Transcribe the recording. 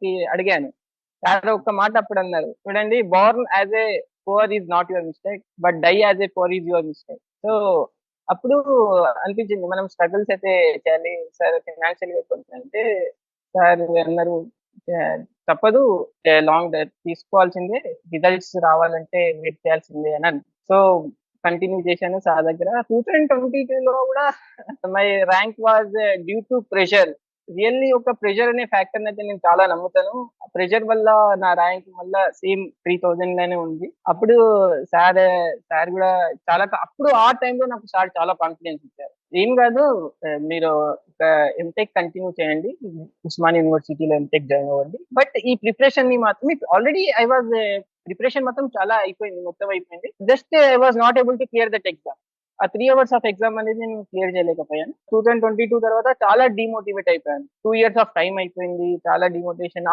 సార్‌కి అడిగాను. సార్ ఒక్క మాట అప్పుడు అన్నారు. చూడండి, born as a poor is not your mistake. But die as a poor is your mistake. So, అప్పుడు అనిపించింది మనం స్ట్రగుల్స్ అయితే చేయాలి సార్, ఫైనాన్షియల్‌గా కొంచెం అంటే సార్ అన్నారు, తప్పదు, లాంగ్ తీసుకోవాల్సిందే, రిజల్ట్స్ రావాలంటే వెయిట్ చేయాల్సిందే అని అన్నారు. సో, కంటిన్యూ చేశాను సార్ దగ్గర. 2022లో కూడా my rank was due to pressure. Really ఒక ప్రెషర్ అనే ఫ్యాక్టర్‌ని అయితే నేను చాలా నమ్ముతాను. ఆ ప్రెషర్ వల్ల నా ర్యాంక్ మళ్ళా సేమ్ 3000 లోనే ఉంది. అప్పుడు సార్ సార్ గూడా అప్పుడు ఆ టైంలో నాకు సార్ చాలా కాన్ఫిడెన్స్ ఇచ్చారు. "ఏం గాదు, మీరు ఒక ఎంటెక్ కంటిన్యూ చేయండి. ఉస్మానియా యూనివర్సిటీలో ఎంటెక్ జాయిన్ అవ్వండి. బట్ ఈ ప్రిపరేషన్‌ని మాత్రం ఆల్రెడీ ఐ వాస్ ప్రిపరేషన్ మొత్తం చాలా అయిపోయింది. మొత్తం అయిపోయింది. Just I was not able to clear that exam. ఆ 3 అవర్స్ ఆఫ్ ఎగ్జామ్ అనేది నేను క్లియర్ చేయలేకపోయాను. 2022 తర్వాత చాలా డీమోటివేట్ అయిపోయాను. 2 ఇయర్స్ ఆఫ్ టైమ్ అయిపోయింది. చాలా డీమోటివేషన్.